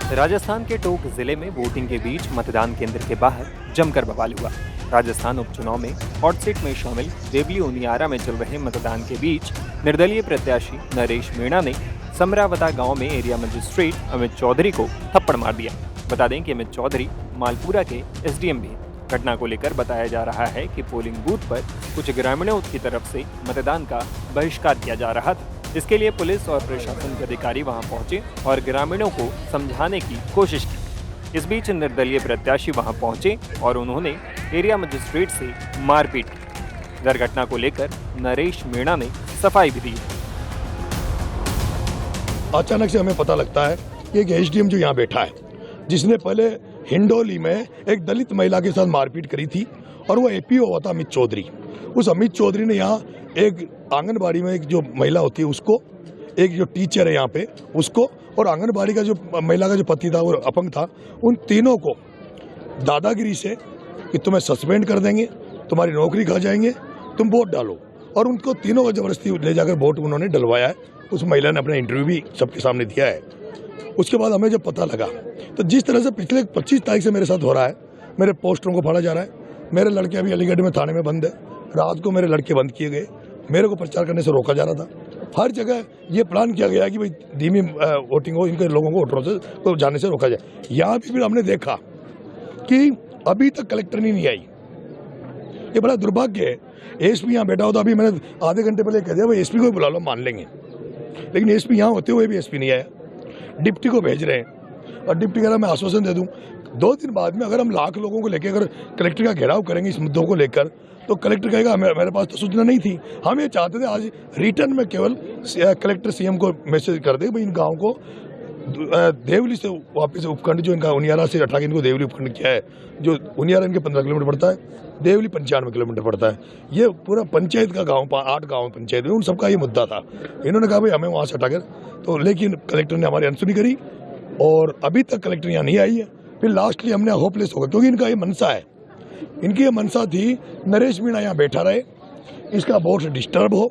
राजस्थान के टोंक जिले में वोटिंग के बीच मतदान केंद्र के बाहर जमकर बवाल हुआ। राजस्थान उपचुनाव में हॉट सीट में शामिल देवली उनियारा में चल रहे मतदान के बीच निर्दलीय प्रत्याशी नरेश मीणा ने समरावता गांव में एरिया मजिस्ट्रेट अमित चौधरी को थप्पड़ मार दिया। बता दें कि अमित चौधरी मालपुरा के एसडीएम भी हैं। घटना को लेकर बताया जा रहा है कि पोलिंग बूथ पर कुछ ग्रामीणों की तरफ से मतदान का बहिष्कार किया जा रहा था। इसके लिए पुलिस और प्रशासन के अधिकारी वहां पहुंचे और ग्रामीणों को समझाने की कोशिश की। इस बीच निर्दलीय प्रत्याशी वहां पहुंचे और उन्होंने एरिया मजिस्ट्रेट से मारपीट की। इधर घटना को लेकर नरेश मीणा ने सफाई भी दी। अचानक से हमें पता लगता है कि एक एसडीएम जो यहाँ बैठा है, जिसने पहले हिंडोली में एक दलित महिला के साथ मारपीट करी थी, और वो एपीओ हुआ था अमित चौधरी। उस अमित चौधरी ने यहाँ एक आंगनबाड़ी में एक जो महिला होती है उसको, एक जो टीचर है यहाँ पे उसको, और आंगनबाड़ी का जो महिला का जो पति था वो अपंग था, उन तीनों को दादागिरी से कि तुम्हें सस्पेंड कर देंगे, तुम्हारी नौकरी खा जाएंगे, तुम वोट डालो, और उनको तीनों को जबरदस्ती ले जाकर वोट उन्होंने डलवाया है। उस महिला ने अपना इंटरव्यू भी सबके सामने दिया है। उसके बाद हमें जब पता लगा तो जिस तरह से पिछले 25 तारीख से मेरे साथ हो रहा है, मेरे पोस्टरों को फाड़ा जा रहा है, मेरे लड़के अभी अलीगढ़ में थाने में बंद है, रात को मेरे लड़के बंद किए गए, मेरे को प्रचार करने से रोका जा रहा था। हर जगह ये प्लान किया गया कि भाई धीमी वोटिंग हो, इनके लोगों को वोटरों से को जाने से रोका जाए। यहाँ भी फिर हमने देखा कि अभी तक कलेक्टर नहीं आई। ये बड़ा दुर्भाग्य है। एसपी यहाँ बैठा होता, अभी मैंने आधे घंटे पहले कह दिया भाई एसपी को बुला लो, मान लेंगे, लेकिन एसपी यहाँ होते हुए भी एसपी नहीं आया। डिप्टी को भेज रहे हैं और डिप्टी कह रहा मैं आश्वासन दे दूं 2 दिन बाद में अगर हम लाख लोगों को लेकर अगर कलेक्टर का घेराव करेंगे इस मुद्दों को लेकर, तो कलेक्टर कहेगा मेरे पास तो सूचना नहीं थी। हम ये चाहते थे आज रिटर्न में केवल कलेक्टर सीएम को मैसेज कर दे भाई इन गाँव को देवली से वापस उपखंड जो इनका उनियारा से हटा के इनको देवली उपखंड किया है, जो उनियारा इनके 15 किलोमीटर पड़ता है, देवली 95 किलोमीटर पड़ता है। ये पूरा पंचायत का गांव, 8 गांव पंचायत में, उन सबका ये मुद्दा था। इन्होंने कहा भाई हमें वहाँ से हटाकर, तो लेकिन कलेक्टर ने हमारी अनसुनी करी और अभी तक कलेक्टर यहाँ नहीं आई है। फिर लास्टली हमने होपलेस हो गए, क्योंकि इनका ये मनसा है, इनकी ये मनसा थी नरेश मीणा यहाँ बैठा रहे, इसका वोट डिस्टर्ब हो,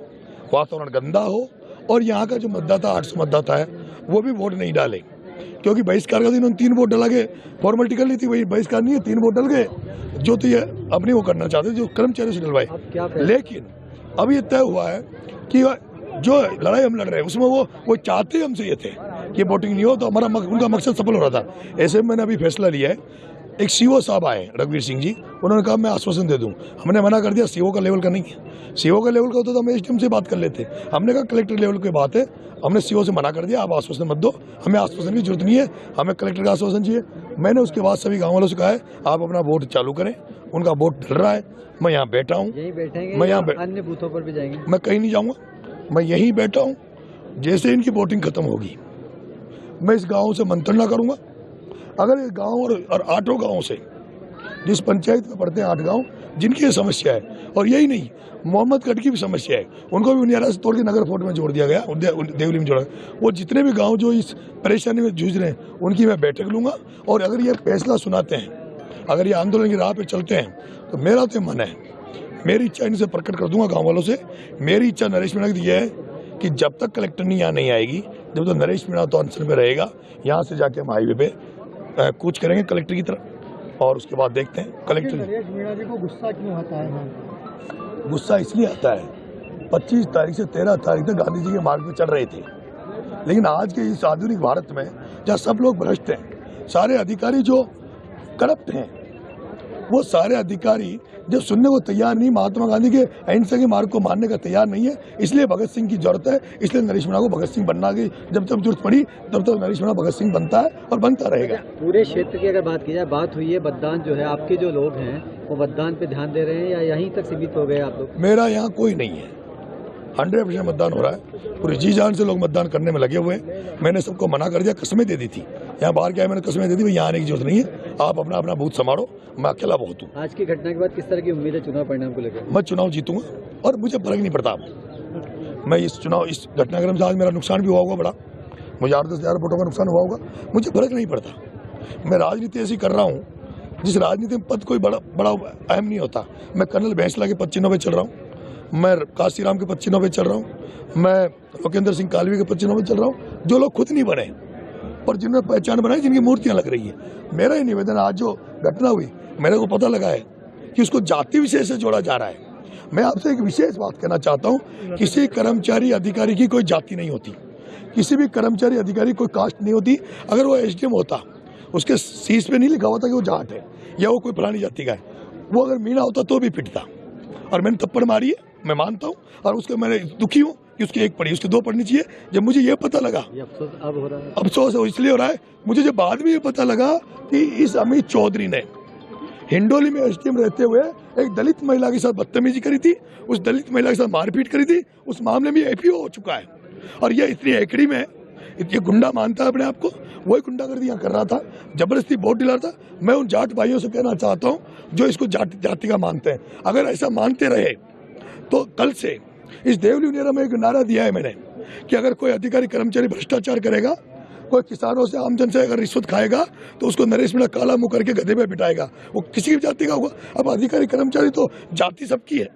वातावरण गंदा हो, और यहाँ का जो मतदाता 800 मतदाता है वो भी वोट नहीं डाले, क्योंकि बहिष्कार का दिन उन्होंने 3 वोट डला के फॉर्मेलिटी कर ली थी। वही बहिष्कार नहीं है, 3 वोट डल गए, जो तो ये अपनी वो करना चाहते जो कर्मचारियों से डलवाए। लेकिन अभी ये तय हुआ है कि जो लड़ाई हम लड़ रहे हैं उसमें वो चाहते हमसे ये थे कि वोटिंग नहीं हो, तो हमारा उनका मकसद सफल हो रहा था। ऐसे में मैंने अभी फैसला लिया है। एक सीओ साहब आए, रघुवीर सिंह जी, उन्होंने कहा मैं आश्वासन दे दूं। हमने मना कर दिया, सीओ का लेवल का नहीं है। सीओ का लेवल का होता तो हम एसडीएम से बात कर लेते। हमने कहा कलेक्टर लेवल की बात है, हमने सीओ से मना कर दिया, आप आश्वासन मत दो, हमें आश्वासन की जरूरत नहीं है, हमें कलेक्टर का आश्वासन चाहिए। मैंने उसके बाद सभी गाँव वालों से कहा है आप अपना वोट चालू करें। उनका वोट डल रहा है, मैं यहाँ बैठा हूँ, मैं यहाँ अन्य बूथों पर भी जाएंगे, मैं कहीं नहीं जाऊँगा, मैं यहीं बैठा हूँ। जैसे इनकी वोटिंग खत्म होगी मैं इस गाँव से मंत्रणा करूँगा। अगर इस गाँव और 8 गाँव से, जिस पंचायत में पड़ते हैं 8 गांव, जिनकी ये समस्या है, और यही नहीं मोहम्मदगढ़ की भी समस्या है, उनको भी उनियारा से तोड़ के नगर फोर्ट में जोड़ दिया गया, देवली में जोड़ा गया। वो जितने भी गांव जो इस परेशानी में जूझ रहे हैं उनकी मैं बैठक लूंगा, और अगर ये फैसला सुनाते हैं, अगर ये आंदोलन की राह पे चलते हैं, तो मेरा तो मन है, मेरी इच्छा इनसे प्रकट कर दूंगा गाँव वालों से। मेरी इच्छा नरेश मीणा की है कि जब तक कलेक्टर यहाँ नहीं आएगी, जब तक नरेश मीणा तो अनशन में रहेगा, यहाँ से जाके हम हाईवे पे कूच करेंगे कलेक्टर की तरफ, और उसके बाद देखते हैं कलेक्टर। नरेश मीणा जी को गुस्सा क्यों आता है? गुस्सा इसलिए आता है 25 तारीख से 13 तारीख तक गांधी जी के मार्ग पे चल रहे थे, लेकिन आज के इस आधुनिक भारत में जहाँ सब लोग भ्रष्ट हैं, सारे अधिकारी जो करप्ट हैं, वो सारे अधिकारी जो सुनने को तैयार नहीं, महात्मा गांधी के अहिंसा के मार्ग को मानने का तैयार नहीं है, इसलिए भगत सिंह की जरूरत है। इसलिए नरेश मीणा को भगत सिंह बनना की जब तक जरूरत पड़ी तब तक नरेश मीणा भगत सिंह बनता है और बनता रहेगा। पूरे क्षेत्र की अगर बात की जाए, बात हुई है मतदान जो है, आपके जो लोग हैं वो मतदान पे ध्यान दे रहे हैं या यहीं तक सीमित हो गए आप लोग? मेरा यहाँ कोई नहीं है, 100% मतदान हो रहा है, पूरी जी जान से लोग मतदान करने में लगे हुए हैं। मैंने सबको मना कर दिया, कसमें दे दी थी, यहाँ बाहर क्या है मैंने कसमें दे दी, यहाँ आने की जरूरत नहीं है, आप अपना अपना बूथ संभालो, मैं अकेला बहुत हूँ। आज की घटना के बाद किस तरह की उम्मीद है चुनाव परिणाम को लेकर? मैं चुनाव जीतूंगा और मुझे फर्क नहीं पड़ता। मैं इस घटनाक्रम से आज मेरा नुकसान भी हुआ होगा बड़ा, मुझे 8-10 हज़ार वोटों का नुकसान हुआ होगा, मुझे फर्क नहीं पड़ता। मैं राजनीति ऐसी कर रहा हूँ जिस राजनीति में पद कोई बड़ा अहम नहीं होता। मैं कर्नल भैंसला के पद चिन्हों पे चल रहा हूँ, मैं काशीराम के पद चिन्हों पे चल रहा हूँ, मैं लोकेंद्र सिंह कालवी के पद चिन्हों पे चल रहा हूँ। जो लोग खुद नहीं बने पर जिन्होंने पहचान बनाई, जिनकी मूर्तियां लग रही है। मेरा ही निवेदन, आज जो घटना हुई मेरे को पता लगा है कि उसको जाति विशेष से जोड़ा जा रहा है। मैं आपसे एक विशेष बात कहना चाहता हूँ, किसी कर्मचारी अधिकारी की कोई जाति नहीं होती, किसी भी कर्मचारी अधिकारी कोई कास्ट नहीं होती। अगर वो एसडीएम होता, उसके शीश पे नहीं लिखा होता कि वो जाट है या वो कोई फलानी जाति का है, वो अगर मीणा होता तो भी पिटता। और मैंने थप्पड़ मारी है, मैं मानता हूँ, और उसको मैंने दुखी हूँ कि उसकी एक पड़ी, उसकी दो पड़नी चाहिए। जब मुझे ये पता लगा, अफसोस अब हो रहा है। अफसोस इसलिए हो रहा है मुझे, जब बाद में ये पता लगा कि इस अमित चौधरी ने हिंडोली में एसडीएम रहते हुए एक दलित महिला के साथ बदतमीजी करी थी, उस दलित महिला के साथ मारपीट करी थी। उस मामले में एपीओ हो चुका है और ये इतनी एकड़ी में ये गुंडा मानता है अपने आप को, वही गुंडागर्दी यहाँ कर रहा था, जबरदस्ती वोट दिला था। मैं उन जाट भाइयों से कहना चाहता हूँ जो इसको जाति का मानते हैं, अगर ऐसा मानते रहे तो कल से इस देवली उनियारा में एक नारा दिया है मैंने कि अगर कोई अधिकारी कर्मचारी भ्रष्टाचार करेगा, कोई किसानों से आम जन से अगर रिश्वत खाएगा तो उसको नरेश मीणा काला मुंह करके गधे पे बिठाएगा, वो किसी भी जाति का होगा। अब अधिकारी कर्मचारी तो जाति सबकी है,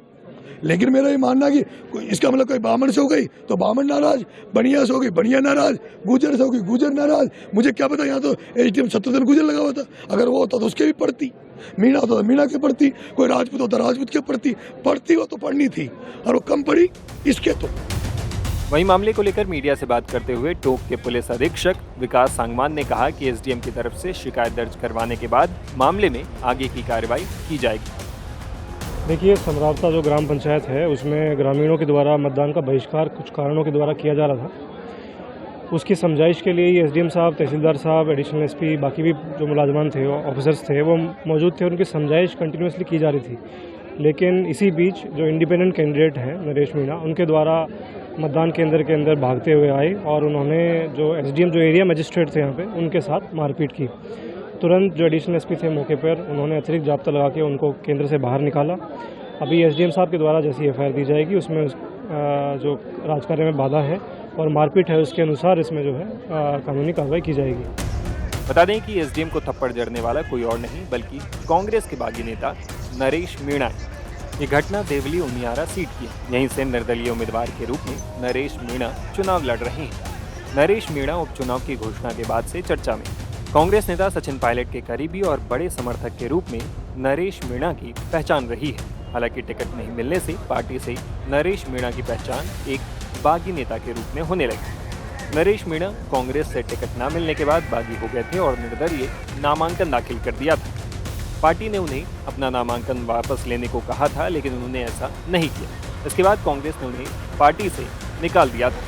लेकिन मेरा ये मानना है कि इसका मतलब कोई ब्राह्मण से हो गई तो ब्राह्मण नाराज, बनिया से हो गई बनिया नाराज, गुजर से हो गई गुजर नाराज। मुझे क्या पता, यहाँ तो एसडीएम शत्रुघ्न गुजर लगा हुआ था, अगर वो होता तो उसके भी पढ़ती, मीणा होता तो मीणा की पढ़ती, कोई राजपूत होता राजपूत की पढ़ती हो तो पढ़नी थी, और वो कम पढ़ी इसके तो। वहीं मामले को लेकर मीडिया से बात करते हुए टोंक के पुलिस अधीक्षक विकास सांगवान ने कहा कि एसडीएम की तरफ से शिकायत दर्ज करवाने के बाद मामले में आगे की कार्रवाई की जाएगी। देखिए, समरावता जो ग्राम पंचायत है उसमें ग्रामीणों के द्वारा मतदान का बहिष्कार कुछ कारणों के द्वारा किया जा रहा था। उसकी समझाइश के लिए ही एसडीएम साहब, तहसीलदार साहब, एडिशनल एसपी, बाकी भी जो मुलाजमान थे, ऑफिसर्स थे, वो मौजूद थे। उनकी समझाइश कंटिन्यूसली की जा रही थी, लेकिन इसी बीच जो इंडिपेंडेंट कैंडिडेट हैं नरेश मीणा, उनके द्वारा मतदान केंद्र के अंदर भागते हुए आए और उन्होंने जो एसडीएम, जो एरिया मजिस्ट्रेट थे यहाँ पे, उनके साथ मारपीट की। तुरंत जो एडिशनल एसपी थे मौके पर, उन्होंने अतिरिक्त जाब्ता लगा के उनको केंद्र से बाहर निकाला। अभी एसडीएम साहब के द्वारा जैसी एफआईआर दी जाएगी उसमें जो राजकार्य में बाधा है और मारपीट है उसके अनुसार इसमें जो है कानूनी कार्रवाई की जाएगी। बता दें कि एसडीएम को थप्पड़ जड़ने वाला कोई और नहीं बल्कि कांग्रेस के बागी नेता नरेश मीणा है। ये घटना देवली उनियारा सीट की है। यहीं से निर्दलीय उम्मीदवार के रूप में नरेश मीणा चुनाव लड़ रहे हैं। नरेश मीणा उपचुनाव की घोषणा के बाद से चर्चा में। कांग्रेस नेता सचिन पायलट के करीबी और बड़े समर्थक के रूप में नरेश मीणा की पहचान रही है। हालांकि टिकट नहीं मिलने से पार्टी से नरेश मीणा की पहचान एक बागी नेता के रूप में होने लगी। नरेश मीणा कांग्रेस से टिकट न मिलने के बाद बागी हो गए थे और निर्दलीय नामांकन दाखिल कर दिया था। पार्टी ने उन्हें अपना नामांकन वापस लेने को कहा था, लेकिन उन्होंने ऐसा नहीं किया। इसके बाद कांग्रेस ने उन्हें पार्टी से निकाल दिया था।